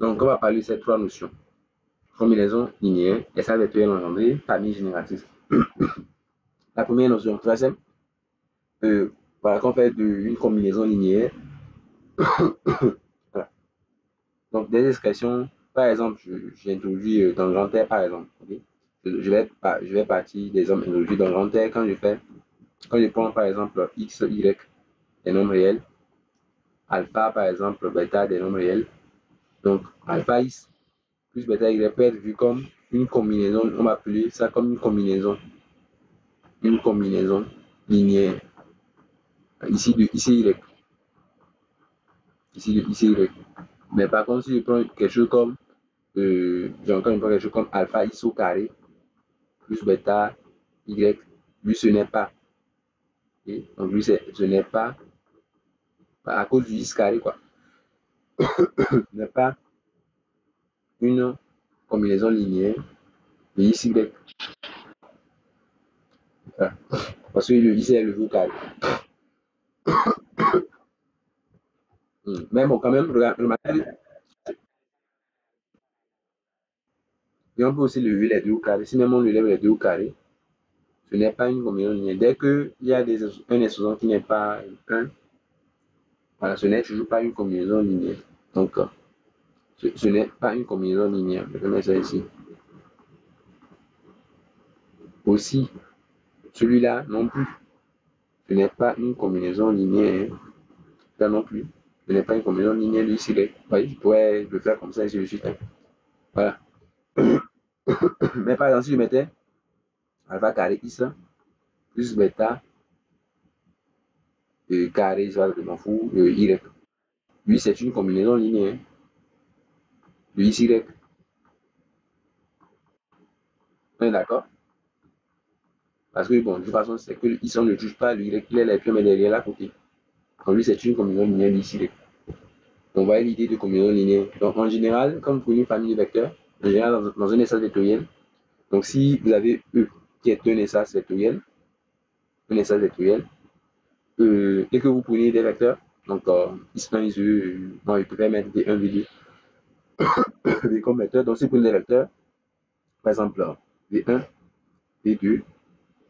Donc, on va parler de ces trois notions. Combinaison linéaire, espace vectoriel engendré, famille génératrice. La première notion, très simple. Voilà, qu'on fait une combinaison linéaire. Voilà. Donc, des expressions, par exemple, j'introduis dans le grand R, par exemple. Okay? Je vais partir des hommes introduits dans le grand R quand je prends par exemple X, Y, des nombres réels, alpha par exemple, bêta des nombres réels. Donc, alpha X plus bêta Y peut être vu comme une combinaison, on va appeler ça comme une combinaison linéaire. Ici, Y. Ici, Y. Mais par contre, si je prends quelque chose comme, encore une fois, quelque chose comme alpha X au carré, plus bêta Y, lui, ce n'est pas. Okay? Donc, lui, ce n'est pas, à cause du X carré, quoi. Ce n'est pas une combinaison linéaire de X, Y. Voilà. Parce que le X est élevé au carré. Mais bon, quand même, remarquez, et on peut aussi lever les deux au carré. Si même on lève les deux au carré, ce n'est pas une combinaison linéaire. Dès qu'il y a un exposant qui n'est pas 1, voilà, ce n'est toujours pas une combinaison linéaire. Donc, ce n'est pas une combinaison linéaire. Je vais mettre ça ici. Aussi, celui-là non plus. Ce n'est pas une combinaison linéaire. Là non plus. Ce n'est pas une combinaison linéaire de ici. Vous voyez, je pourrais le faire comme ça ainsi de suite. Voilà. Mais par exemple, si je mettais alpha carré x plus bêta carré, je m'en fous, y. Lui, c'est une combinaison linéaire de x, y. On est d'accord? Parce que, bon, de toute façon, c'est que ici, on ne juge pas le y, il est les pieds, mais derrière là côté. Donc, lui, c'est une combinaison linéaire de x, y. Donc, voyez l'idée de combinaison linéaire. Donc, en général, comme pour une famille de vecteurs, en général, dans un espace vectoriel, donc si vous avez E qui est un espace vectoriel, et que vous prenez des vecteurs, donc X1, X2, bon, je préfère mettre V1, V2, V comme vecteur. Donc, si vous prenez des vecteurs, par exemple, V1, V2,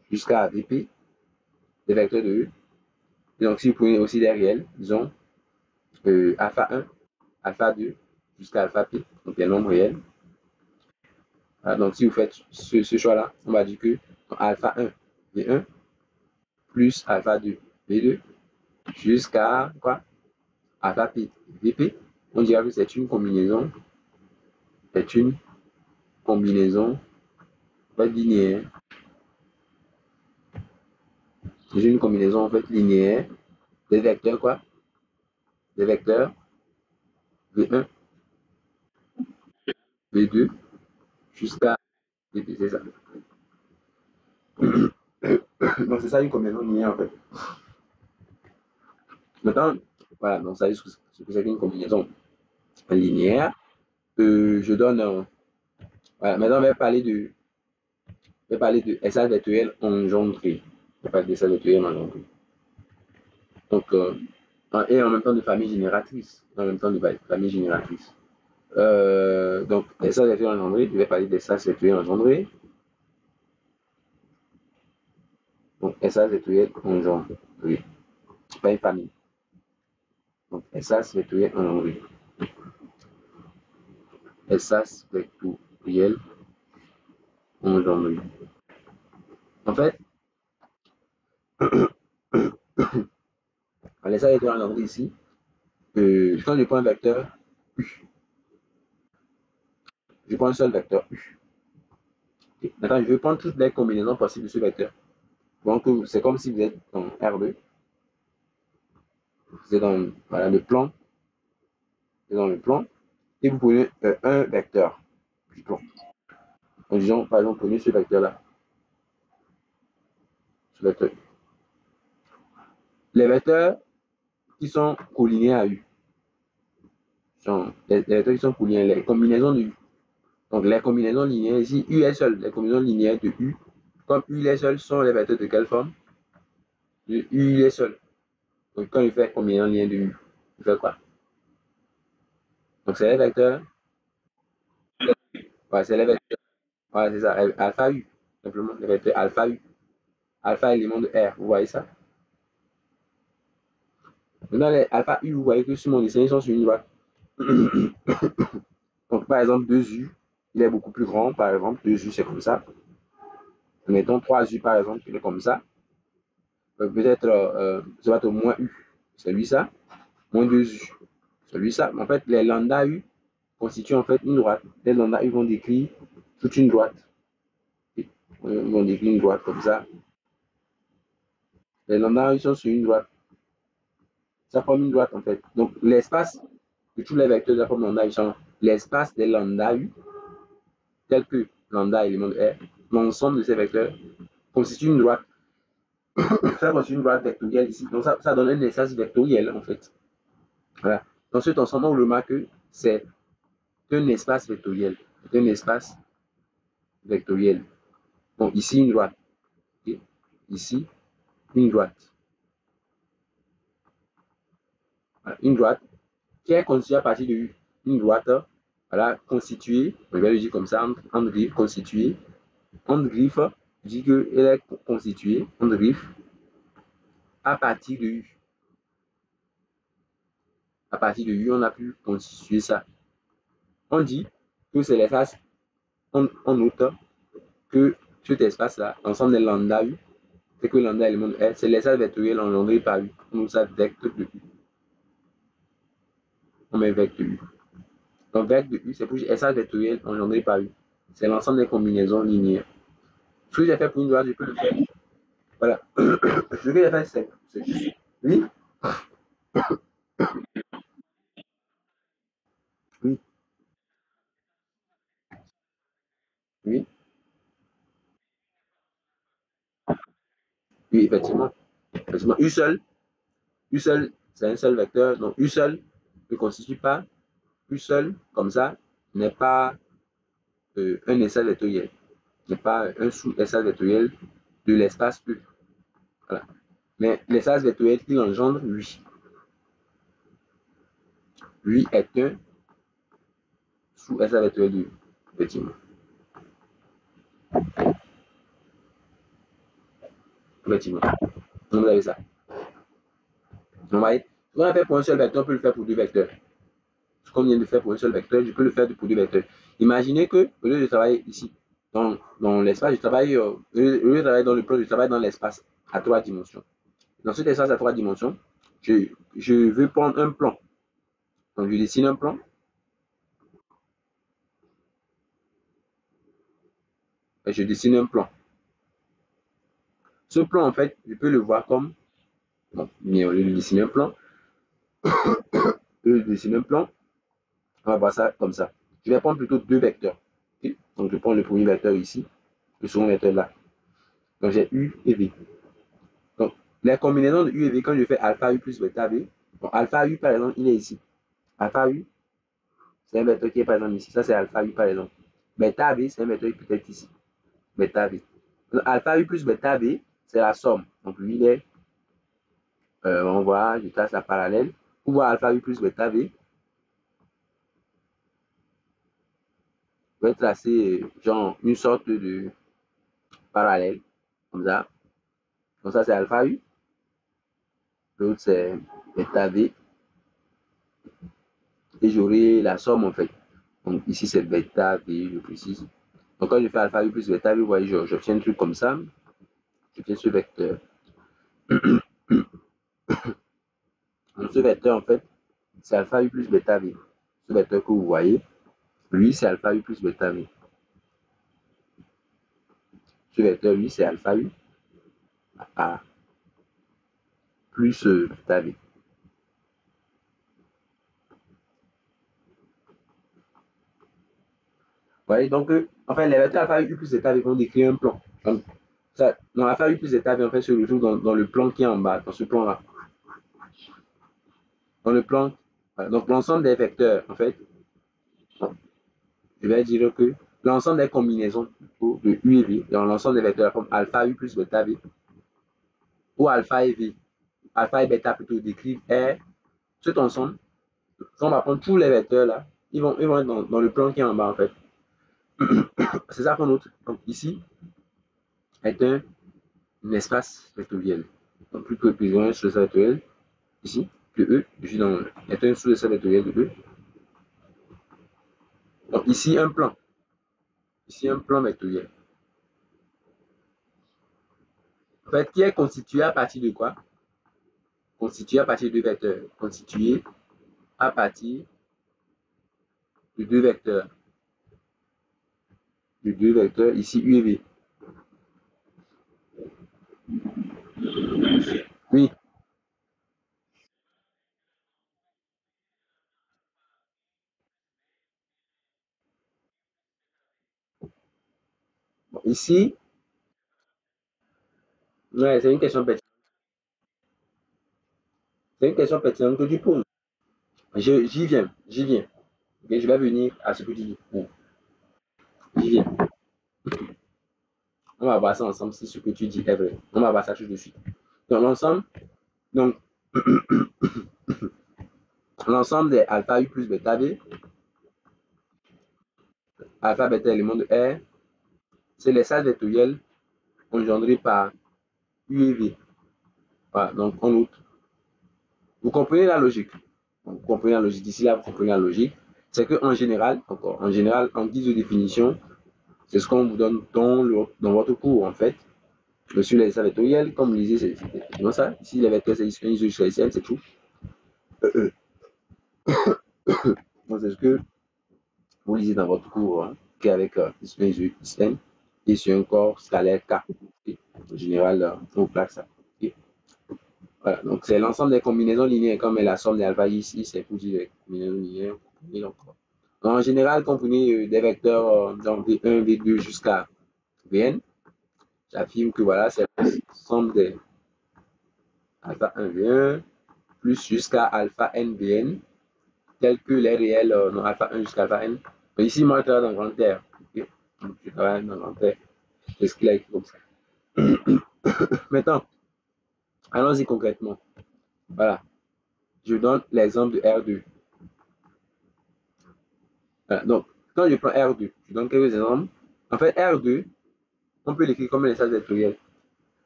jusqu'à VP, des vecteurs de E. Et donc, si vous prenez aussi des réels, disons, alpha 1, alpha 2, jusqu'à alpha P, donc des nombres réels. Voilà, donc, si vous faites ce choix-là, on va dire que alpha 1, V1, plus alpha 2, V2, jusqu'à quoi? Alpha P, VP. On dira que c'est une combinaison linéaire. C'est une combinaison en fait linéaire des vecteurs quoi? Des vecteurs V1, V2 jusqu'à VP, c'est ça. Donc c'est ça une combinaison linéaire en fait. Maintenant, voilà, donc ça ce que c'est une combinaison linéaire. Je donne, voilà, maintenant on va parler de espace vectoriel engendré. On va parler d'espace vectoriel engendré. Donc, et en même temps de famille génératrice. En même temps de famille génératrice. Donc, espace vectoriel engendré, je vais parler d'espace vectoriel engendré. Donc, espace vectoriel engendré. Oui. Pas une famille. Donc, espace vectoriel engendré. Espace vectoriel engendré. En fait, l'espace vectoriel engendré ici, quand je prends un vecteur U, je prends un seul vecteur U. Okay. Maintenant, je vais prendre toutes les combinaisons possibles de ce vecteur. Donc, c'est comme si vous êtes dans R2. Vous êtes dans voilà, le plan. Vous êtes dans le plan. Et vous prenez un vecteur du plan. En disant, par exemple, prenez ce vecteur-là. Ce vecteur. Les vecteurs qui sont colinéaires à U. Les vecteurs qui sont colinéaires, les combinaisons de U. Donc, les combinaisons linéaires ici, U est seul. Les combinaisons linéaires de U, comme U est seul, sont les vecteurs de quelle forme? De U est seul. Donc, quand il fait combinaison linéaire de U, il fait quoi? Donc, c'est les vecteurs Ouais, c'est les vecteurs. Ouais, c'est ça. Alpha U. Simplement, les vecteurs alpha U. Alpha élément de R. Vous voyez ça? Maintenant, les alpha U, vous voyez que sur mon dessin, ils sont sur une droite. Donc, par exemple, 2U, il est beaucoup plus grand. Par exemple, 2U, c'est comme ça. Mettons 3U, par exemple, il est comme ça. Peut-être, ça va être moins U. C'est lui ça. Moins 2U. C'est lui ça. En fait, les lambda U constituent en fait une droite. Les lambda U vont décrire toute une droite. Ils vont décrire une droite comme ça. Les lambda U sont sur une droite. Ça forme une droite en fait. Donc, l'espace de tous les vecteurs de la forme lambda U sont l'espace des lambda U, tel que lambda élément de R, l'ensemble de ces vecteurs constitue une droite. Ça constitue une droite vectorielle ici. Donc, ça donne un espace vectoriel en fait. Voilà. Dans cet ensemble, on remarque que c'est un espace vectoriel. C'est un espace vectoriel. Donc, ici, une droite. Okay. Ici, une droite. Voilà. Une droite qui est constituée à partir d'une droite, voilà, constituée, on va le dire comme ça, en griffe, constituée, en griffe, je dis qu'elle est constituée, en griffe, à partir de U. À partir de U, on a pu constituer ça. On dit que c'est l'espace, on note que cet espace-là, l'ensemble des lambda U, c'est que lambda élément de R, c'est l'espace vectoriel engendré par U. On note ça vecteur de U. On met vecteur U. Donc, vecteur de U, c'est pour espace vectoriel engendré par U. C'est l'ensemble des combinaisons linéaires. Ce que j'ai fait pour une droite, je peux le faire. Voilà. Ce que j'ai fait, c'est juste. Oui, oui, oui, oui, effectivement. Effectivement. U seul, c'est un seul vecteur. Donc, U seul ne constitue pas, U seul, comme ça, n'est pas un espace vectoriel. N'est pas un sous-espace vectoriel de l'espace U. Voilà. Mais l'espace vectoriel qu'il engendre, lui. Lui est un sous-espace vectoriel de U. Effectivement. Effectivement. Donc, vous avez ça. Donc, vous voyez, ce qu'on a fait pour un seul vecteur, on peut le faire pour deux vecteurs. Ce qu'on vient de faire pour un seul vecteur, je peux le faire pour deux vecteurs. Imaginez que, au lieu de travailler ici, dans l'espace, je travaille, au lieu de travailler dans le plan, je travaille dans l'espace à trois dimensions. Dans cet espace à trois dimensions, je veux prendre un plan. Donc, je dessine un plan. Et je dessine un plan. Ce plan, en fait, je peux le voir comme, bon, mais au lieu de dessiner un plan, on va voir ça comme ça. Je vais prendre plutôt deux vecteurs. Okay? Donc, je prends le premier vecteur ici, le second vecteur là. Donc, j'ai U et V. Donc, les combinaisons de U et V, quand je fais alpha U plus bêta V, bon, alpha U, par exemple, il est ici. Alpha U, c'est un vecteur qui est par exemple ici. Ça, c'est alpha U, par exemple. Bêta V, c'est un vecteur qui peut être ici. Bêta V. Donc, alpha U plus bêta V, c'est la somme. Donc, lui, il est, on voit, je trace la parallèle. Pour voir alpha U plus bêta V, je vais tracer, genre, une sorte de parallèle, comme ça. Donc, ça, c'est alpha U. L'autre, c'est bêta V. Et j'aurai la somme, en fait. Donc, ici, c'est bêta V, je précise. Donc, quand je fais alpha U plus bêta V, vous voyez, j'obtiens un truc comme ça. J'obtiens ce vecteur. Donc, ce vecteur, en fait, c'est alpha U plus bêta V. Ce vecteur que vous voyez, lui, c'est alpha U plus bêta V. Ce vecteur, lui, c'est alpha U A plus bêta V. Vous voyez, donc, en fait, les vecteurs alpha U plus bêta V vont décrire un plan. Donc, ça, dans alpha U plus bêta V, en fait, se retrouve dans le plan qui est en bas, dans ce plan-là. Dans le plan, voilà. Donc, l'ensemble des vecteurs, en fait, je vais dire que l'ensemble des combinaisons de U et V, dans l'ensemble des vecteurs comme alpha U plus bêta V, ou alpha et V, alpha et bêta plutôt décrivent R, cet ensemble, quand on va prendre tous les vecteurs là, ils vont être dans le plan qui est en bas en fait. C'est ça qu'on note. Donc ici est un espace vectoriel. Donc plus précisément sur l'espace vectoriel, ici, que E, je suis dans est un sous-espace vectoriel de E. Donc ici un plan. Ici un plan vectoriel. En fait, qui est constitué à partir de quoi? Constitué à partir de deux vecteurs. Constitué à partir de deux vecteurs. De deux vecteurs, ici U et V. Oui. Bon, ici, ouais, c'est une question pertinente. C'est une question pertinente que tu poses. J'y viens, j'y viens. Okay, je vais venir à ce que tu dis. Bon, j'y viens. On va voir ça ensemble si ce que tu dis est vrai. On va voir ça tout de suite. Donc, donc, l'ensemble des alpha U plus bêta V, alpha bêta élément de R, c'est les salles vectorielles engendrées par U et V. Voilà, donc on note. Vous comprenez la logique. Vous comprenez la logique. D'ici là, vous comprenez la logique. C'est qu'en général, encore, en général, en guise de définition, c'est ce qu'on vous donne dans votre cours, en fait. Sur les salles vectorielles, comme vous lisez, c'est effectivement ça. Ici, les vecteurs, c'est iso sur SN, c'est tout. Donc, c'est ce que vous lisez dans votre cours, hein, qui est avec SN et sur un corps scalaire K. Okay. En général, on plaque ça. Okay. Voilà, donc c'est l'ensemble des combinaisons linéaires comme la somme des alpha ici, c'est pour dire les combinaisons linéaires. Donc, en général, quand vous prenez des vecteurs dans V1, V2 jusqu'à Vn, j'affirme que voilà, c'est l'ensemble des alpha 1 V1 plus jusqu'à alpha n Vn, tels que les réels non, alpha 1 jusqu'à alpha n. Mais ici, moi, je travaille dans grand R. Okay. Donc, je travaille dans grand R. C'est ce qu'il a écrit comme ça. Maintenant, allons-y concrètement. Voilà. Je donne l'exemple de R2. Voilà. Donc, quand je prends R2, je donne quelques exemples. En fait, R2, on peut l'écrire comme un espace vectoriel.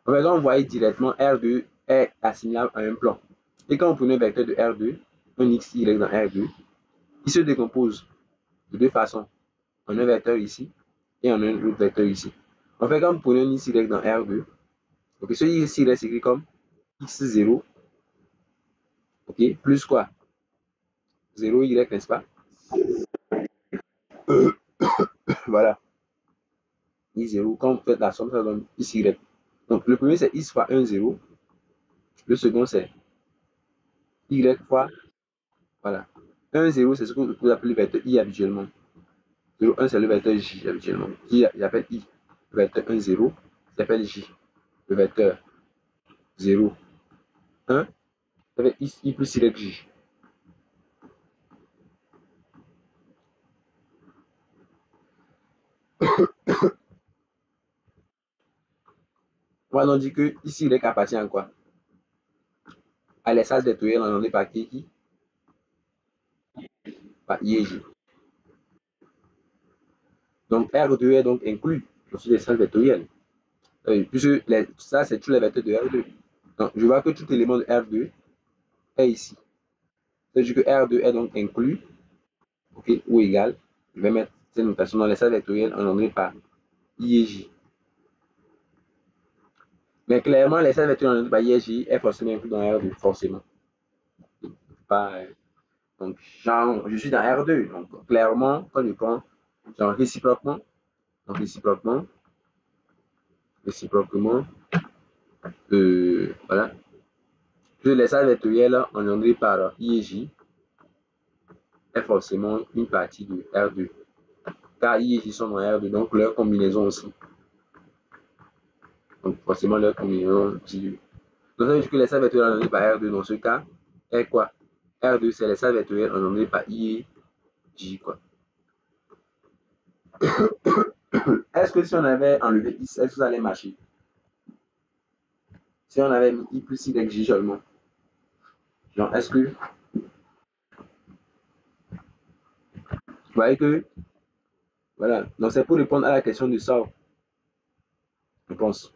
En fait, quand vous voyez directement, R2 est assimilable à un plan. Et quand vous prenez un vecteur de R2, un X, Y dans R2, il se décompose de deux façons. En un vecteur ici et en un autre vecteur ici. En fait, quand vous prenez un X, Y dans R2, ok, ce X, Y s'écrit comme X0, ok, plus quoi? 0, Y, n'est-ce pas? Voilà. I0, quand vous faites la somme, ça donne XY. Donc, le premier, c'est X fois 1, 0. Le second, c'est Y fois, voilà. 1, 0, c'est ce que vous appelez le vecteur I habituellement. 0, 1, c'est le vecteur J habituellement. Qui j'appelle I. Le vecteur 1, 0, s'appelle J. Le vecteur 0, 1, ça fait I plus YJ. Moi, on dit que ici, Y appartient à quoi? À l'espace vectoriel engendré par qui? Par I et J. Donc, R2 est donc inclus dans l'espace vectoriel. Puisque ça, c'est tous les vecteurs de R2. Donc, je vois que tout élément de R2 est ici. C'est-à-dire que R2 est donc inclus, okay, ou égal. Je vais mettre cette notation dans l'espace vectoriel engendré par I et J. Mais clairement, l'espace vectoriel engendré par I et J est forcément inclus dans R2, forcément. Pas, donc, genre, je suis dans R2. Donc, clairement, quand je prends, genre, réciproquement, voilà, que l'espace vectoriel engendré par I et J est forcément une partie de R2. Car I et J sont dans R2, donc leur combinaison aussi. Donc, forcément, leur combinaison aussi. Donc, ça veut dire que l'espace vectoriel engendré par R2 dans ce cas est quoi? R2, c'est l'espace vectoriel engendré par I et J, quoi. Est-ce que si on avait enlevé X, est-ce que ça allait marcher? Si on avait mis I plus Y, J seulement. Genre, est-ce que, vous voyez que Voilà. Donc, c'est pour répondre à la question de ça, je pense.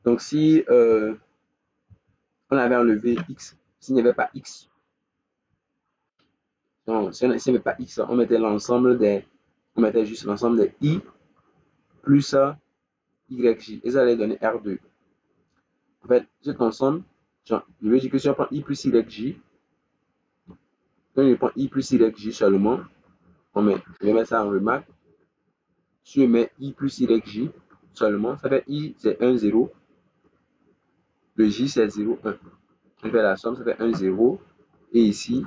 Donc, si on avait enlevé x, s'il n'y avait pas x, non, s'il n'y avait pas x, on mettait l'ensemble des, on mettait juste l'ensemble des i plus yj, et ça allait donner R2. En fait, cet ensemble, genre, je veux dire que si on prend i plus yj, quand je prends i plus yj seulement, je vais mettre ça en remarque, si je mets i plus yj seulement, ça fait i c'est 1, 0, le j c'est 0, 1. On fait la somme, ça fait 1, 0, et ici,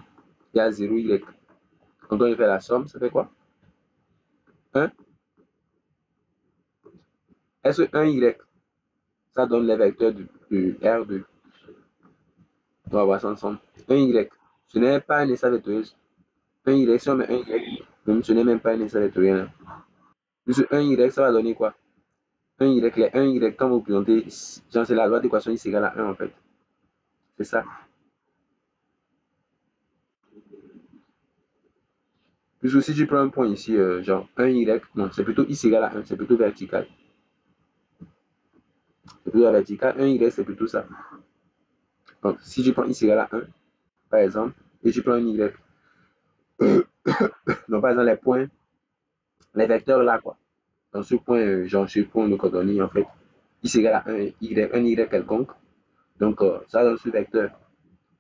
il y a 0, y. Quand on fait la somme, ça fait quoi? 1. Est-ce que 1, y, ça donne les vecteurs de R2? On va voir ça ensemble. 1, y, ce n'est pas un espace vectoriel. 1, y, si on met 1, y, même ce n'est même pas un espace vectoriel. Plus 1, y, ça va donner quoi? 1, y, les 1, y, quand vous présentez, genre c'est la loi d'équation x égale à 1 en fait. C'est ça. Plus si tu prends un point ici, genre 1, y, non, c'est plutôt x égale à 1, c'est plutôt vertical. C'est plutôt vertical, 1, y, c'est plutôt ça. Donc, si tu prends x égale à 1, par exemple, et tu prends un y, donc par exemple les points, les vecteurs là, quoi. Dans ce point, genre ce point de coordonnées, en fait, x égale à 1 y quelconque. Donc, ça donne ce vecteur.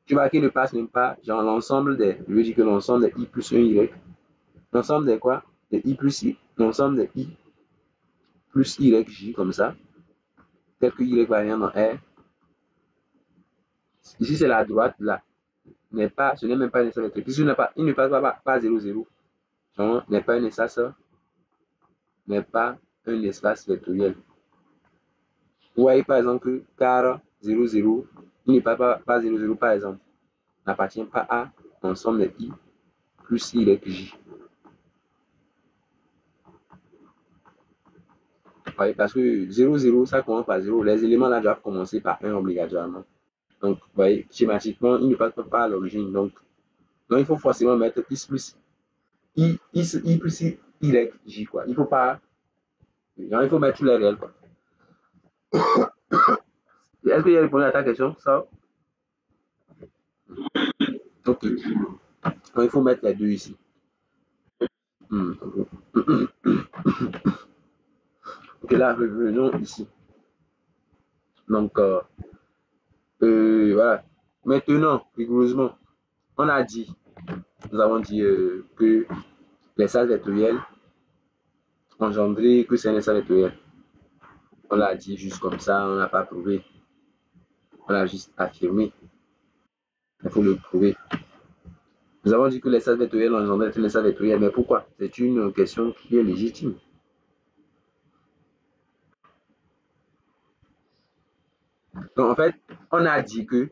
Tu vois qu'il ne passe même pas, genre l'ensemble des, je veux dire que l'ensemble des i plus 1 y, l'ensemble des quoi? Des i plus i, l'ensemble des i plus yj, comme ça, tel que y variant dans R. Ici, c'est la droite, là. Ce n'est même pas un espace vectoriel. Puisqu'il ne passe pas 0, 0. Donc, n'est pas un espace, n'est pas un espace vectoriel. Vous voyez par exemple que car 0, 0, il ne passe pas 0, 0 par exemple, n'appartient pas à l'ensemble des i plus yj. Oui, parce que 0, 0, ça commence par 0. Les éléments là doivent commencer par 1 obligatoirement. Donc, vous voyez, schématiquement, il ne passe pas à l'origine. Donc, il faut forcément mettre x plus i plus yj, quoi. Il faut pas. Il faut mettre tous les réels, quoi. Est-ce que j'ai répondu à ta question, ça? Ok. Donc, il faut mettre les deux ici. Hmm. Ok, là, revenons ici. Donc, voilà. Maintenant, rigoureusement, on a dit, nous avons dit que les salles vectorielles engendrées, que c'est un espace vectoriel. On l'a dit juste comme ça, on n'a pas prouvé. On l'a juste affirmé. Il faut le prouver. Nous avons dit que les salles vectorielles engendrées un espace vectoriel, mais pourquoi? C'est une question qui est légitime. Donc, en fait, on a dit que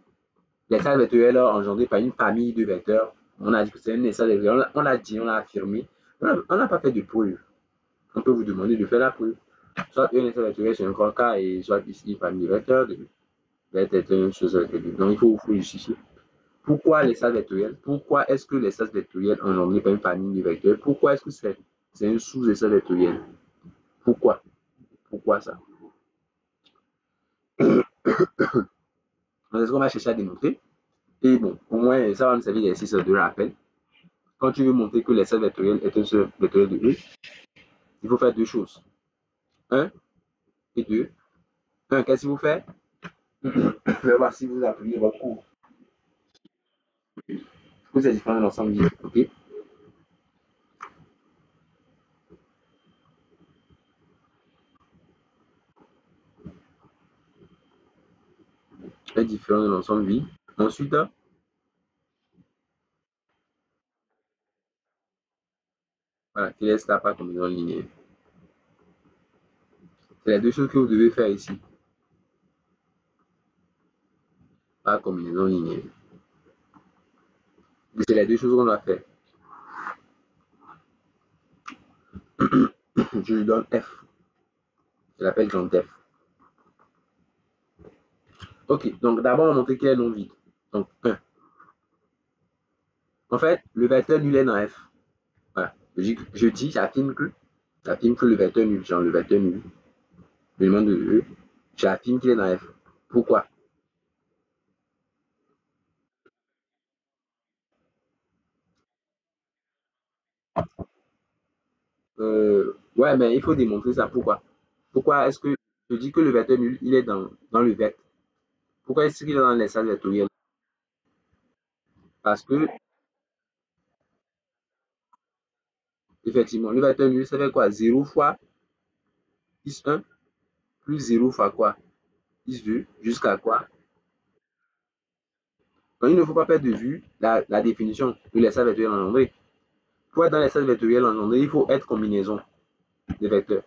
les salles vectorielles engendrées par une famille de vecteurs, on a dit que c'est un espace vectoriel. On l'a dit, on l'a affirmé. On n'a pas fait de preuve. On peut vous demander de faire la preuve. Soit un espace vectoriel sur un grand cas et soit ici famille de vecteurs va être une chose avec les deux. Donc, il faut justifier. Pourquoi l'espace vectoriel? Pourquoi est-ce que l'espace vectoriel engendré par une famille de vecteurs? Pourquoi est-ce que c'est un sous-espace vectoriel? Pourquoi? Pourquoi ça? C'est ce qu'on va chercher à démontrer. Et bon, au moins, ça va nous servir d'exercice de rappel. Quand tu veux montrer que l'espace vectoriel est un seul vectoriel de E, il faut faire deux choses. Un et deux. Un, qu'est-ce qu'il faut faire? Je vais voir si vous appuyez votre cours. Vous êtes différent de l'ensemble vide. OK? Est différent de l'ensemble vide. Ensuite, voilà, qui laisse la part combinaison linéaire. C'est les deux choses que vous devez faire ici. Par combinaison linéaire. C'est les deux choses qu'on doit faire. Je lui donne F. Je l'appelle Jean F. Ok, donc d'abord, on va montrer qu'il est non vide. Donc 1. En fait, le vecteur nul est dans F. Voilà. J'affirme que J'affirme que le vecteur nul, genre le vecteur nul, l'élément de E, j'affirme qu'il est dans F. Pourquoi? Ouais, mais il faut démontrer ça. Pourquoi? Pourquoi est-ce que je dis que le vecteur nul, il est dans le vecteur? Pourquoi est-ce qu'il est dans l'espace vectoriel? Parce que, effectivement, le vecteur nul, ça fait quoi? Zéro fois x1 plus zéro fois quoi? X2 jusqu'à quoi? Donc, il ne faut pas perdre de vue la définition de l'espace vectoriel engendré. Pour être dans l'espace vectoriel engendré, il faut être combinaison des vecteurs.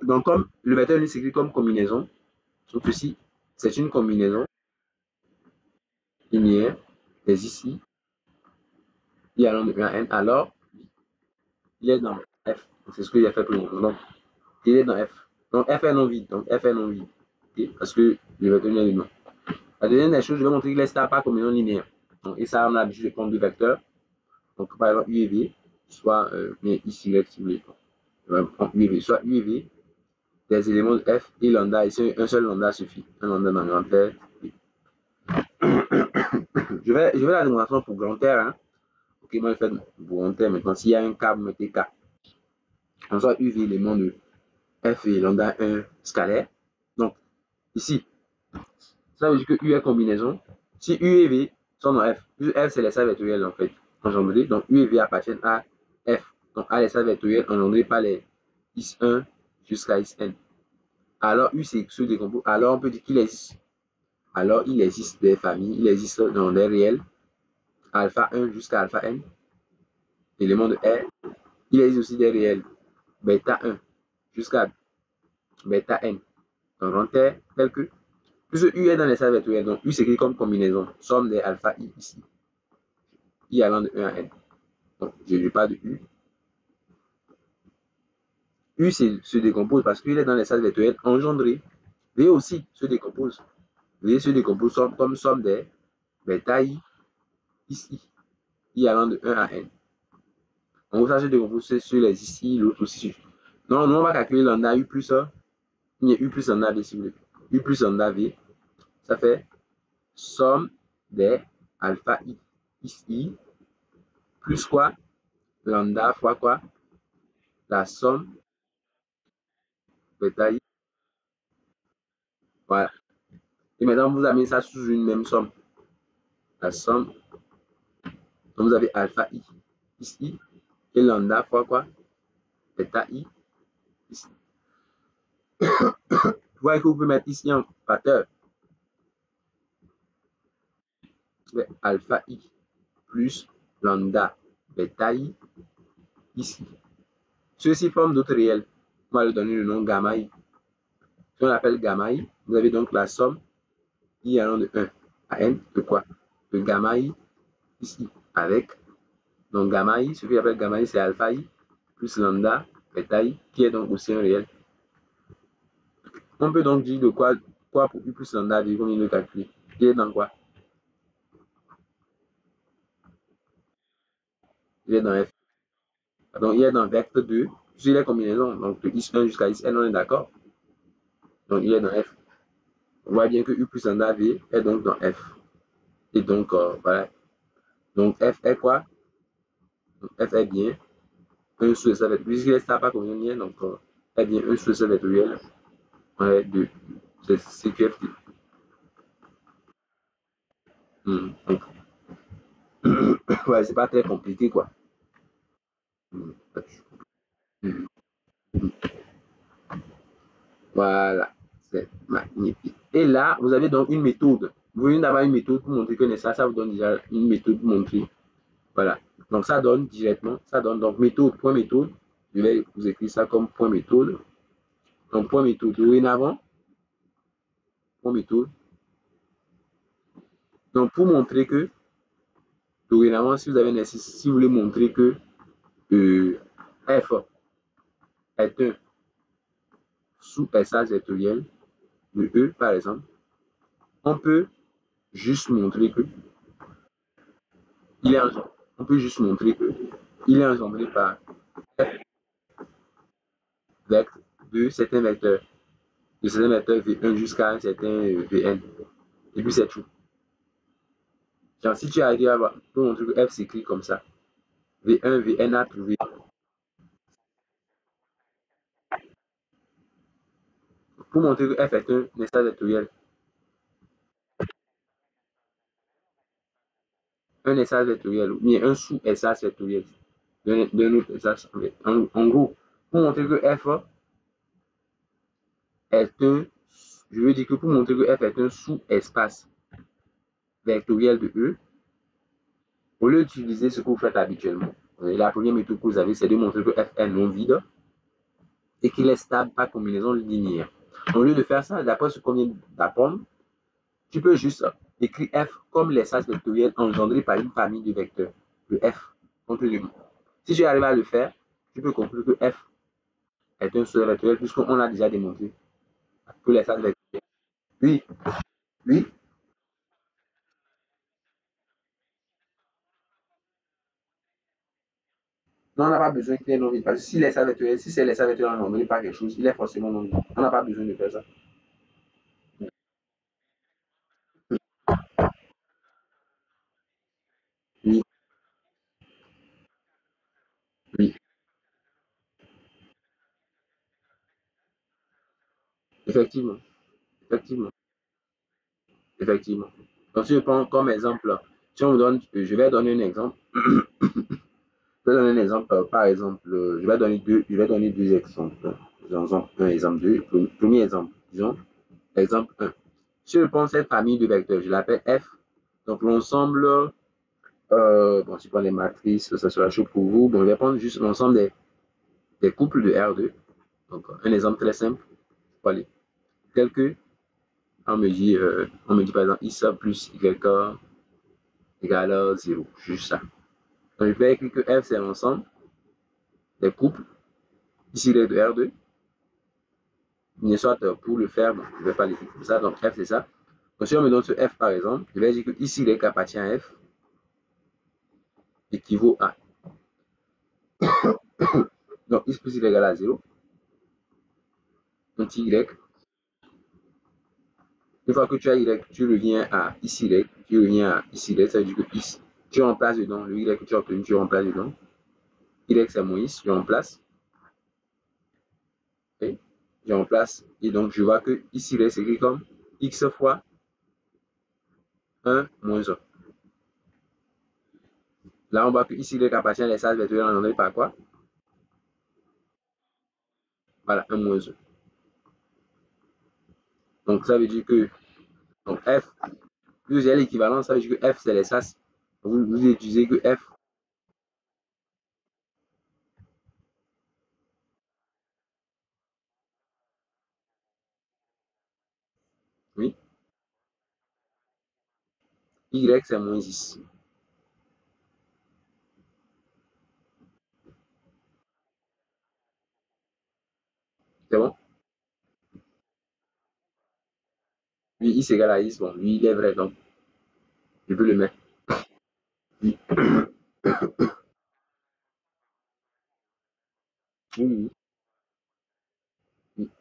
Donc, comme le vecteur nul s'écrit comme combinaison, donc ceci, c'est une combinaison linéaire des ici, i allant de 1 à n, alors il est dans F. C'est ce que j'ai fait pour nous. Donc, il est dans F. Donc, F est non vide. Donc, F est non vide. Okay? Parce que le vecteur nul est non. La deuxième des choses, je vais montrer que les stars pas combinaison linéaire. Donc, et ça, on a l'habitude de prendre deux vecteurs. Donc, par exemple, U et V, soit, mais ici, si vous voulez. U et V, soit U et V, des éléments de F et lambda. Ici, un seul lambda suffit. Un lambda dans grand R. Je vais la démonstration pour grand R. Hein. Ok, moi, je fais pour grand R. Maintenant, s'il y a un K, vous mettez K. En soit UV, élément de F et lambda 1 scalaire. Donc, ici, ça veut dire que U est combinaison. Si U et V sont dans F, F c'est l'espace vectoriel en fait, engendré. Donc U et V appartiennent à F. Donc à l'espace vectoriel engendré par les X1 jusqu'à Xn. Alors U c'est se décompose. Alors on peut dire qu'il existe. Alors il existe des familles, il existe dans des réels, alpha 1 jusqu'à alpha n, élément de R. Il existe aussi des réels, bêta 1 jusqu'à bêta n. Donc en terre, tel que puisque U est dans l'espace vectoriel, donc U s'écrit comme combinaison, somme des alpha I ici, I allant de 1 à n. Donc, je ne parle de U. U se décompose parce qu'il est dans l'espace vectoriel engendré. V aussi se décompose. V se décompose comme somme des bêta I ici, I allant de 1 à n. Donc, ça se décompose sur les ici, l'autre aussi. Non, nous, on va calculer lambda U plus U plus lambda V si vous voulez. U plus lambda V, ça fait somme des alpha I ici, plus quoi? Lambda fois quoi? La somme bêta I. Voilà. Et maintenant, vous avez ça sous une même somme. La somme. Donc, vous avez alpha I ici. Et lambda fois quoi? Bêta I ici. Vous voyez que vous pouvez mettre ici en facteur. Alpha I plus lambda bêta I ici. Ceux-ci forment d'autres réels. On va leur donner le nom gamma I. Si on l'appelle gamma I, vous avez donc la somme I allant de 1 à n de quoi? De gamma I ici. Avec, donc gamma I, ce que j'appelle gamma I, c'est alpha I plus lambda bêta I, qui est donc aussi un réel. On peut donc dire de quoi pour U plus lambda V, combien de calculer? Il est dans quoi? Il est dans F. Donc, il est dans vecteur 2 sur les combinaisons. Donc, de X1 jusqu'à Xn, on est d'accord? Donc, il est dans F. On voit bien que U plus lambda V est donc dans F. Et donc, voilà. Donc, F est quoi? Donc, F est bien 1 sur sa vectoriel. Puisqu'il est pas comme lien, donc, est bien 1 sur sa vectoriel. Ouais, 2. C'est CQFT. Donc, ouais, c'est pas très compliqué, quoi. Hmm. Voilà, c'est magnifique. Et là, vous avez donc une méthode. Vous venez d'avoir une méthode pour montrer que ça vous donne déjà une méthode pour montrer. Voilà. Donc, ça donne directement, ça donne donc méthode, point méthode. Je vais vous écrire ça comme point méthode. Donc, point méthode. Dorénavant, point méthode. Donc, pour montrer que, dorénavant, si vous avez nécessité, si vous voulez montrer que F est un sous-espace vectoriel de E, par exemple, on peut juste montrer que il est engendré. On peut juste montrer que il est engendré par F. vectre de certains vecteurs, V1 jusqu'à un certain Vn. Et puis c'est tout. Genre, si tu arrives à voir, pour montrer que F s'écrit comme ça, V1, Vn plus V. Pour montrer que F est un espace vectoriel. Un espace vectoriel, ou bien un sous-espace vectoriel d'un autre espace. En gros, pour montrer que F est un, je veux dire que pour montrer que F est un sous-espace vectoriel de E, au lieu d'utiliser ce que vous faites habituellement, la première méthode que vous avez, c'est de montrer que F est non vide et qu'il est stable par combinaison linéaire. Au lieu de faire ça, d'après ce qu'on vient d'apprendre, tu peux juste écrire F comme l'espace vectoriel engendré par une famille de vecteurs, le F. Si tu arrives à le faire, tu peux conclure que F est un seul vectoriel puisqu'on a déjà démontré que l'espace vectoriel. Oui, oui. Non, on n'a pas besoin qu'il ait non vide. Parce que si l'espace vectoriel, si c'est l'espace vectoriel engendré par quelque chose, il est forcément non vide. On n'a pas besoin de faire ça. Oui, oui, effectivement, effectivement, effectivement. Donc, si je prends comme exemple, si on me donne, je vais donner un exemple. Je vais donner un exemple, par exemple, je vais donner deux exemples. Exemple 1, exemple 2. Premier exemple, disons, exemple 1. Si je prends cette famille de vecteurs, je l'appelle F. Donc, l'ensemble, bon, si je prends les matrices, ça sera chaud pour vous. Bon, je vais prendre juste l'ensemble des couples de R2. Donc, un exemple très simple. Allez, tel que, on me dit par exemple, I plus YK égale 0. Juste ça. Donc, je peux écrire que F, c'est l'ensemble des couples, ici de R2. Bien soit pour le faire, bon, je ne vais pas l'écrire comme ça. Donc, F, c'est ça. Donc, si on me donne ce F, par exemple, je vais dire que ici, Y appartient à F équivaut à. Donc, X plus Y égale à 0. Donc, Y. Une fois que tu as Y, tu reviens à ici Y. Tu reviens à ici Y. Ça veut dire que ici, tu remplaces dedans. Le Y que tu as obtenu, tu remplaces dedans. Y, c'est moins X. Je remplace. Et je remplace. Et donc, je vois que ici Y, c'est écrit comme X fois 1 moins 1. Là, on voit que ici Y appartient à l'espace vectoriel engendré par quoi? Voilà, 1 moins 1. Donc, ça veut dire que donc F, plus j'ai l'équivalence, ça veut dire que F, c'est l'espace. Vous utilisez que F, oui, Y, c'est moins 10. C'est bon? Oui, X égale à X, bon, lui, il est vrai, donc je peux le mettre. Oui, oui, oui, oui.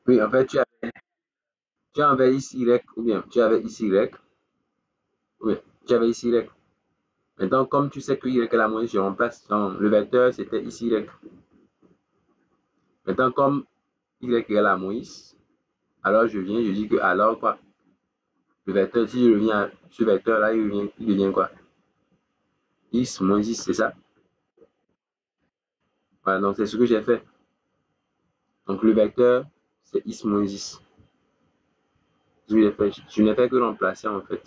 Oui, en fait, tu avais ici Y, ou bien tu avais ici Y, oui, tu avais ici Y, Maintenant, comme tu sais que y est la Moïse, je remplace le vecteur, c'était ici y. Maintenant, comme y est la Moïse, alors je viens, je dis que alors quoi? Le vecteur, si je reviens à ce vecteur-là, il devient quoi? X moins x, c'est ça? Voilà, donc c'est ce que j'ai fait. Donc le vecteur, c'est x moins x. Je n'ai fait que remplacer en fait.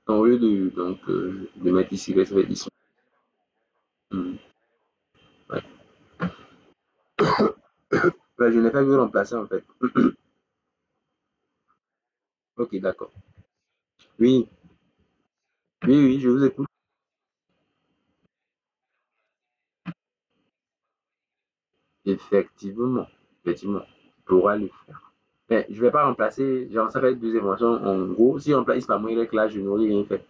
Donc, au lieu de mettre ici, je vais ici. Hmm, ouais. Ouais, je n'ai fait que remplacer en fait. Ok, d'accord. Oui, oui, oui, je vous écoute. Effectivement, effectivement, tu pourras le faire. Mais je ne vais pas remplacer, genre ça fait deux émotions. En gros, si on remplace par moi, là, je n'aurai rien fait.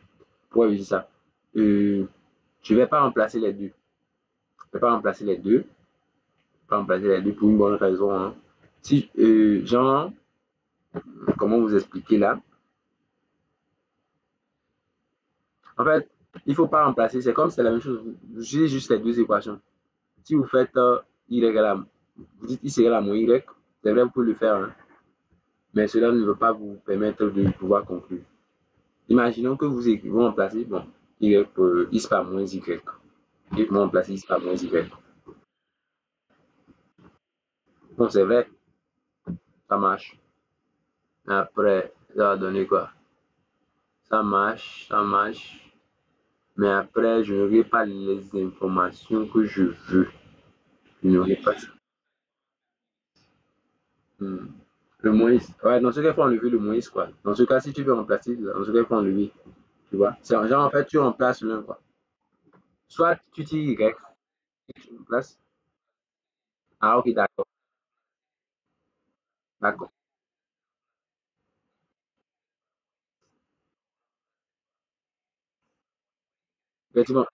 Pourquoi je dis ça? Je ne vais pas remplacer les deux. Je ne vais pas remplacer les deux. Je ne vais pas remplacer les deux pour une bonne raison, hein. Si, genre, comment vous expliquer là? En fait, il ne faut pas remplacer. C'est comme si c'est la même chose. Vous utilisez juste les deux équations. Si vous faites y égale à, vous dites y égale à moins y, c'est vrai, vous pouvez le faire, hein, mais cela ne veut pas vous permettre de pouvoir conclure. Imaginons que vous remplacez, bon, y, is par moins y. Et vous remplacez is par moins y. Bon, c'est vrai, ça marche. Après, ça va donner quoi? Ça marche, ça marche. Mais après, je n'aurai pas les informations que je veux. Je n'aurai pas ça. Hmm. Le moins, ouais, dans ce cas, il faut enlever le moins, quoi. Dans ce cas, si tu veux remplacer, dans ce cas, il faut enlever. Tu vois? C'est genre, en fait, tu remplaces l'un, quoi. Soit tu dis Y, tu remplaces. Ah, ok, d'accord. D'accord. Effectivement,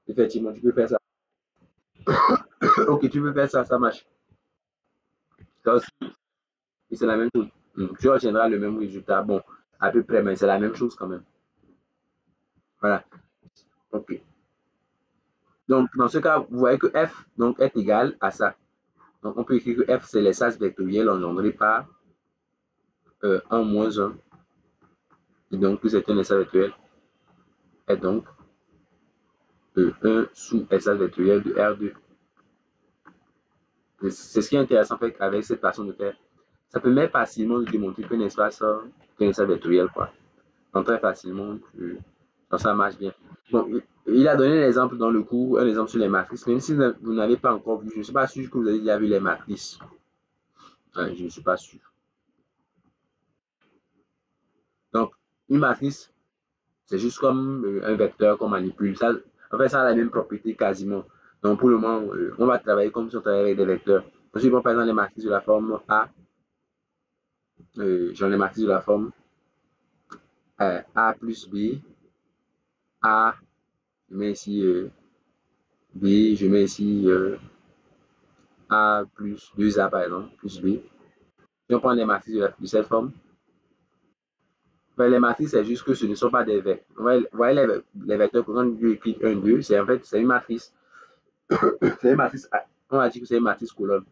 effectivement, tu peux faire ça. Ok, tu peux faire ça, ça marche. Ça aussi, et c'est la même chose. Tu retiendras le même résultat. Bon, à peu près, mais c'est la même chose quand même. Voilà. Ok. Donc, dans ce cas, vous voyez que F donc, est égal à ça. Donc, on peut écrire que F, c'est l'espace vectoriel engendré par 1 moins 1. Et donc, que c'est un espace vectoriel est donc 1 sous espace vectoriel de R2. C'est ce qui est intéressant avec cette façon de faire. Ça permet facilement de démontrer qu'un espace vectoriel, quoi. Donc, très facilement, donc ça marche bien. Bon, il a donné l'exemple dans le cours, un exemple sur les matrices. Même si vous n'avez pas encore vu, je ne suis pas sûr que vous avez déjà vu les matrices. Ouais, je ne suis pas sûr. Donc, une matrice, c'est juste comme un vecteur qu'on manipule. Ça, en fait, ça a la même propriété quasiment. Donc, pour le moment, on va travailler comme si on travaillait avec des vecteurs. Ensuite, bon, par exemple, les matrices de la forme A, j'en ai matrices de la forme A plus B, A, je mets ici B, je mets ici A plus 2A par exemple, plus B. Si on prend les matrices de cette forme, ben, les matrices, c'est juste que ce ne sont pas des vecteurs. Vous voyez les vecteurs, quand on écrit 1, 2, c'est en fait, c'est une matrice. C'est une matrice, on va dire que c'est une matrice colonne.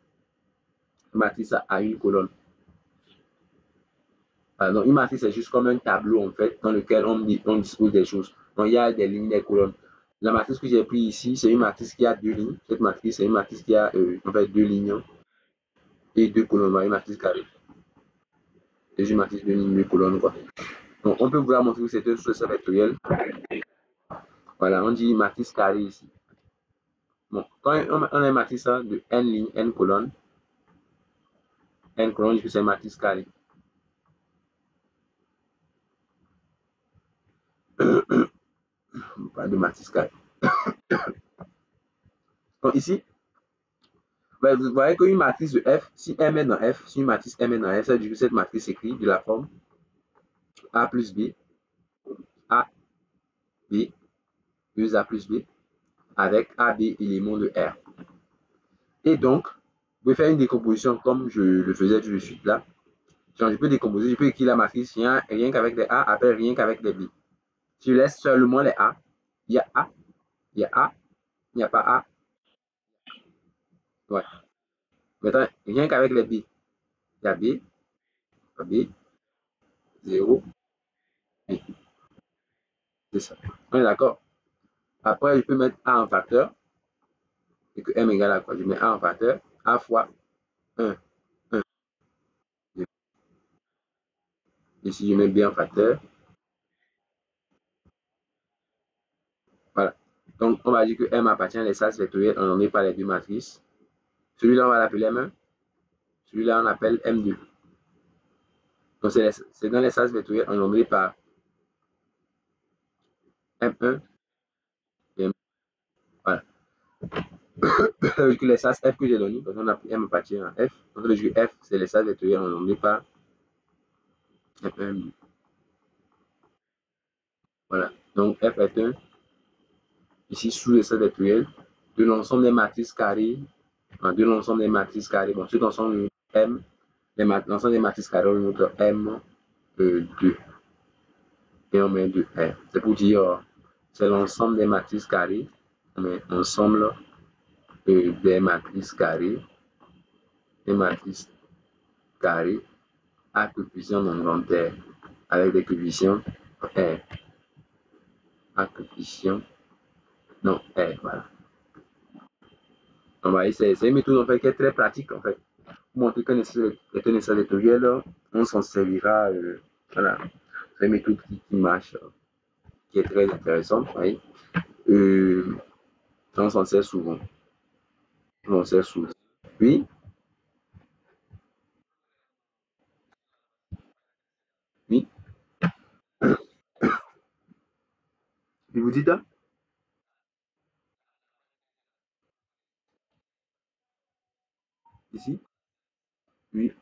Une matrice à une colonne. Donc, une matrice, c'est juste comme un tableau, en fait, dans lequel on dispose des choses. Donc, il y a des lignes, des colonnes. La matrice que j'ai prise ici, c'est une matrice qui a deux lignes. Cette matrice, c'est une matrice qui a en fait deux lignes et deux colonnes. Une matrice carrée. C'est une matrice de lignes, deux colonnes, quoi. Donc, on peut vouloir montrer que c'est un sous vectoriel. Voilà, on dit matrice carrée ici. Bon, quand on a une matrice de n lignes, n colonnes, on dit que c'est une matrice carrée. Pas de matrice carrée. Donc, ici, ben, vous voyez qu'une matrice de F, si M est dans F, si une matrice M est dans F, ça veut dire que cette matrice s'écrit de la forme A plus B, A, B, 2A plus B, avec AB élément de R. Et donc, vous pouvez faire une décomposition comme je le faisais tout de suite là. Genre, je peux décomposer, je peux écrire la matrice rien qu'avec des A, après rien qu'avavec des B. Je laisse seulement les A. il y a A, il y a A, il n'y a pas A. Ouais. Maintenant, rien qu'avec les B. Il y a B, B, 0, B. C'est ça. On est d'accord? Après, je peux mettre A en facteur et que M égale à quoi? Je mets A en facteur, A fois 1, 1. Et si je mets B en facteur, voilà. Donc, on va dire que M appartient à l'espace vectoriel ordonné par les deux matrices. Celui-là, on va l'appeler M1. Celui-là, on appelle M2. Donc, c'est dans l'espace vectoriel ordonné par M1 et M2. Voilà. Que l'espace F que j'ai donné, parce qu'on a pris M appartient à F. Donc, le jeu F, c'est l'espace vectoriel ordonné par M1 M2. Voilà. Donc, F est un, ici, sous l'espace vectoriel, de l'ensemble des matrices carrées, de l'ensemble des matrices carrées. Bon, cet ensemble M, l'ensemble des matrices carrées, on montre M2 et on met 2R. C'est pour dire, c'est l'ensemble des matrices carrées, on met ensemble des matrices carrées à coefficient non complémentaire avec des coefficients R, à coefficient non R, voilà. C'est une méthode en fait qui est très pratique en fait. Pour montrer qu'un essai vectoriel, on s'en servira. Voilà. C'est une méthode qui marche, qui est très intéressante. Oui. On s'en sert souvent. On s'en sert souvent. Oui, oui. Et vous dites, hein? Ici? Oui.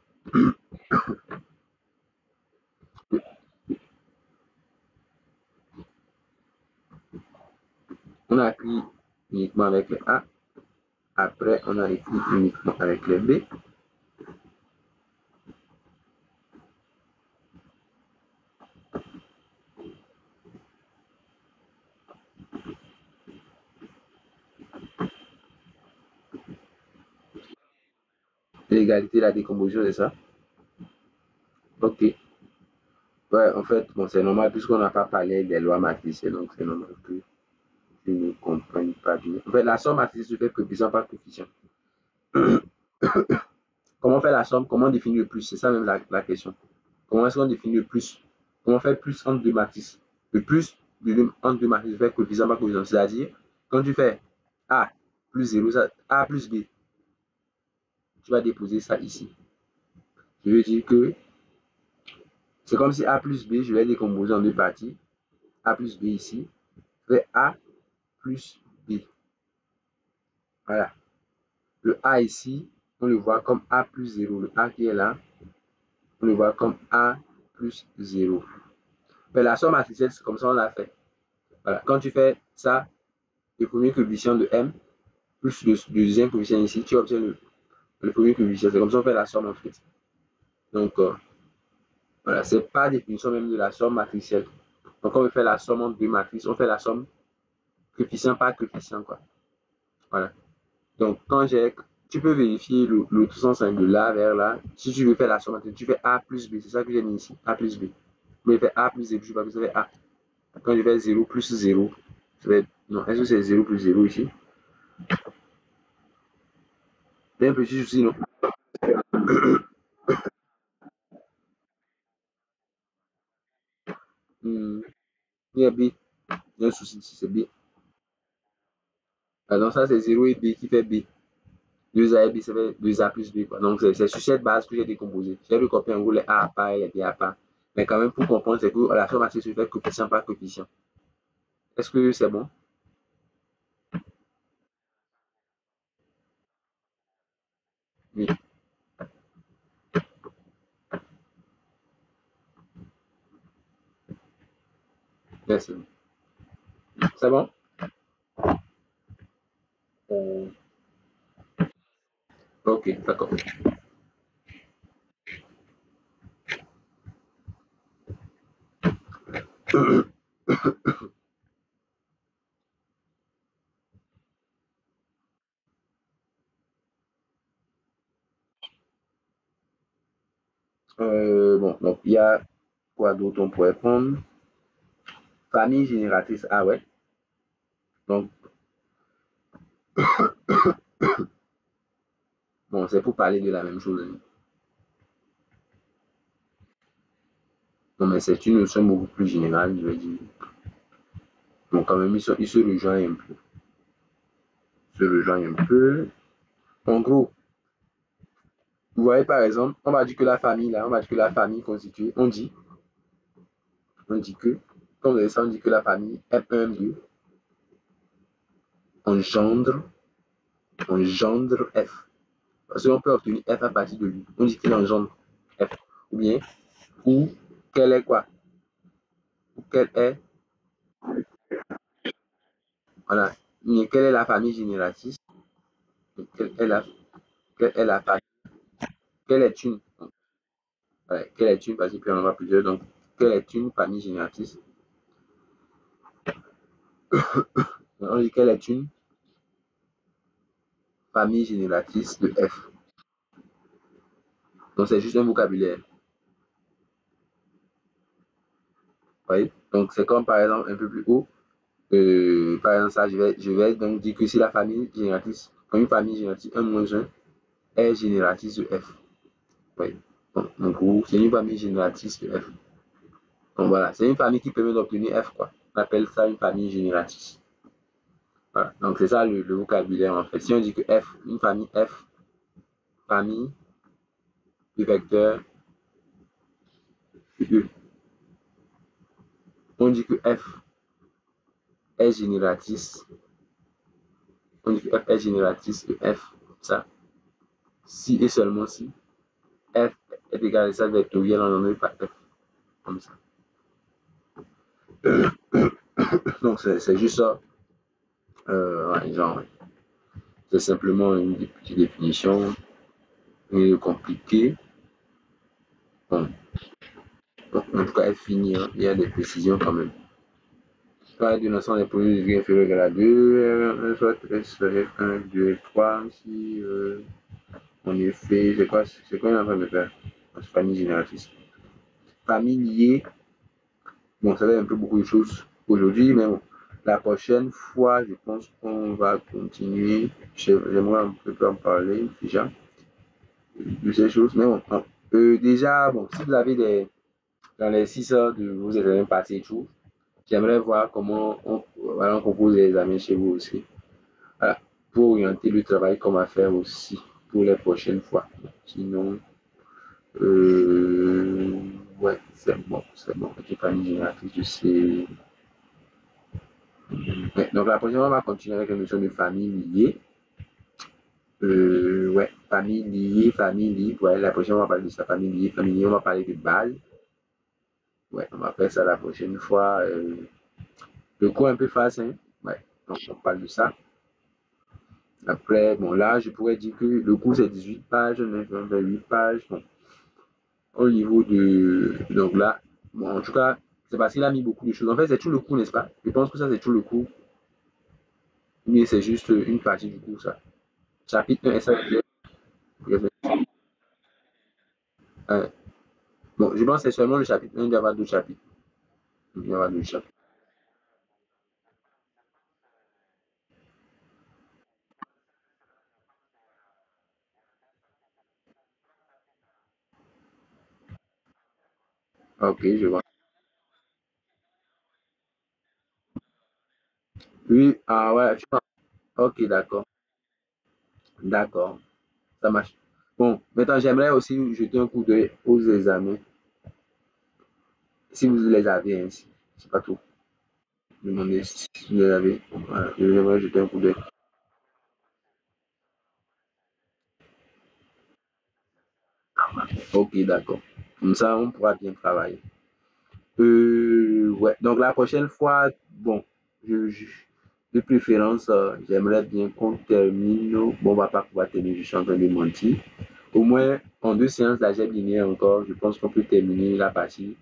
On a écrit uniquement avec les A. Après, on a écrit uniquement avec les B. L'égalité, la décomposition, c'est ça? Ok. Ouais, en fait, bon, c'est normal puisqu'on n'a pas parlé des lois matricielles, donc c'est normal que je ne comprenne pas bien. En fait, la somme matricielle se fait coefficient par coefficient. Comment faire la somme? Comment définir le plus? C'est ça même la question. Comment est-ce qu'on définit le plus? Comment faire plus entre deux matrices? Le plus entre deux matrices fait coefficient par coefficient. C'est-à-dire, quand tu fais A plus 0, A plus B, tu vas déposer ça ici. Je veux dire que c'est comme si A plus B, je vais décomposer en deux parties. A plus B ici, fait A plus B. Voilà. Le A ici, on le voit comme A plus 0. Le A qui est là, on le voit comme A plus 0. Mais la somme matricielle, c'est comme ça on l'a fait. Voilà. Quand tu fais ça, le premier coefficient de M, plus le deuxième coefficient ici, tu obtiens le premier coefficient. C'est comme ça qu'on fait la somme en fait. Donc, voilà, c'est pas définition même de la somme matricielle. Donc, on fait la somme entre deux matrices, on fait la somme coefficient par coefficient, quoi. Voilà. Donc, tu peux vérifier l'autre sens de là vers là. Si tu veux faire la somme, tu fais A plus B. C'est ça que j'ai mis ici. A plus B. Mais je fais A plus 0, je ne sais pas que ça fait A. Quand je fais 0 plus 0, ça va être. Non, est-ce que c'est 0 plus 0 ici? Il y a un petit souci, non? Il y a B. Il y a un souci ici, c'est B. Donc, ça, c'est 0 et B qui fait B. 2A et B, ça fait 2A plus B, quoi. Donc, c'est sur cette base que j'ai décomposé. J'ai recopié en gros les A à part et les B à part. Mais quand même, pour comprendre, c'est que la somme se fait coefficient par coefficient. Est-ce que c'est bon? Oui, merci. C'est bon? Ok, d'accord. Bon, donc il y a quoi d'autre on pourrait prendre? Famille génératrice. Ah ouais. Donc, bon, c'est pour parler de la même chose, hein. Non, mais c'est une notion beaucoup plus générale, je vais dire. Bon, quand même, ils se rejoignent un peu. Ils se rejoignent un peu. En gros, vous voyez par exemple, on va dire que la famille, là, on va dire que la famille constituée, on dit que, comme vous avez ça, on dit que la famille un lieu engendre, engendre F. Parce qu'on peut obtenir F à partir de lui. On dit qu'il engendre F. Ou bien, ou quelle est quoi? Ou quelle est, voilà, quelle est la famille génératrice? Quelle est la, quelle est la famille? Quelle est une? Voilà, quelle est une? Parce qu'il peut y en avoir plusieurs. Donc, quelle est une famille génératrice? On dit quelle est une famille génératrice de F. Donc, c'est juste un vocabulaire. Vous voyez? Donc, c'est comme par exemple un peu plus haut. Par exemple, ça, je vais donc dire que si la famille génératrice, comme une famille génératrice 1 moins 1 est génératrice de F. Oui. Donc, en gros, c'est une famille génératrice de F. Donc voilà, c'est une famille qui permet d'obtenir F, quoi. On appelle ça une famille génératrice. Voilà. Donc c'est ça le vocabulaire en fait. Si on dit que F, une famille F, famille de vecteur E. On dit que F est génératrice. On dit que F est génératrice de F. Ça. Si et seulement si F est égal à ça vectoriel en donné par F. Comme ça. Donc c'est juste ça. Ouais, genre, c'est simplement une petite définition compliquée. Bon, en tout cas, elle finit, hein. Il y a des précisions quand même. Pas d'une ensemble des produits de degré inférieur égal à 2, soit F1, 2 et 3, si en effet, c'est quoi on est en train de faire? C'est famille génératrice. Famille liée, bon, ça va être un peu beaucoup de choses aujourd'hui, mais bon, la prochaine fois, je pense qu'on va continuer. J'aimerais un peu en parler déjà de ces choses, mais bon, déjà, bon, si vous avez dans les 6 heures de vos examens passés et tout, j'aimerais voir comment voilà, on compose les examens chez vous aussi. Voilà, pour orienter le travail qu'on va faire aussi pour les prochaines fois. Sinon, euh, ouais, c'est bon, c'est bon. Ok, famille génératrice, je sais. Ouais, donc la prochaine fois, on va continuer avec la notion de famille liée. Ouais, famille liée. Ouais, la prochaine fois, on va parler de sa famille liée, on va parler de base. Ouais, on va faire ça la prochaine fois. Le cours un peu facile, hein? Ouais, donc on parle de ça. Après, bon, là, je pourrais dire que le cours c'est 18 pages, 8 pages. Bon, au niveau de. Donc là, bon, en tout cas, c'est parce qu'il a mis beaucoup de choses. En fait, c'est tout le cours, n'est-ce pas? Je pense que ça, c'est tout le cours. Mais c'est juste une partie du cours, ça. Chapitre 1, ça. Bon, je pense que c'est seulement le chapitre 1, il y avoir deux chapitres. Il y aura deux chapitres. Ok, je vois. Oui, ah ouais, tu vois. Ok, d'accord. D'accord, ça marche. Bon, maintenant, j'aimerais aussi jeter un coup d'œil aux examens, si vous les avez ainsi. C'est pas tout. Demandez si vous les avez. Voilà, j'aimerais jeter un coup d'œil. Ok, d'accord. Comme ça, on pourra bien travailler. Ouais. Donc, la prochaine fois, bon, de préférence, j'aimerais bien qu'on termine. Bon, on va pas pouvoir terminer, je suis en train de mentir. Au moins, en 2 séances d'algèbre linéaire encore, je pense qu'on peut terminer la partie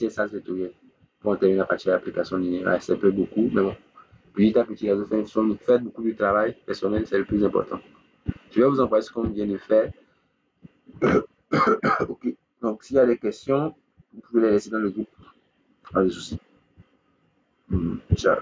essence vectorielle. Pour terminer la partie application linéaire, c'est un peu beaucoup, mais bon, petit à petit, faites beaucoup de travail personnel, c'est le plus important. Je vais vous envoyer ce qu'on vient de faire Donc, s'il y a des questions, vous pouvez les laisser dans le groupe. Pas de souci. Ciao.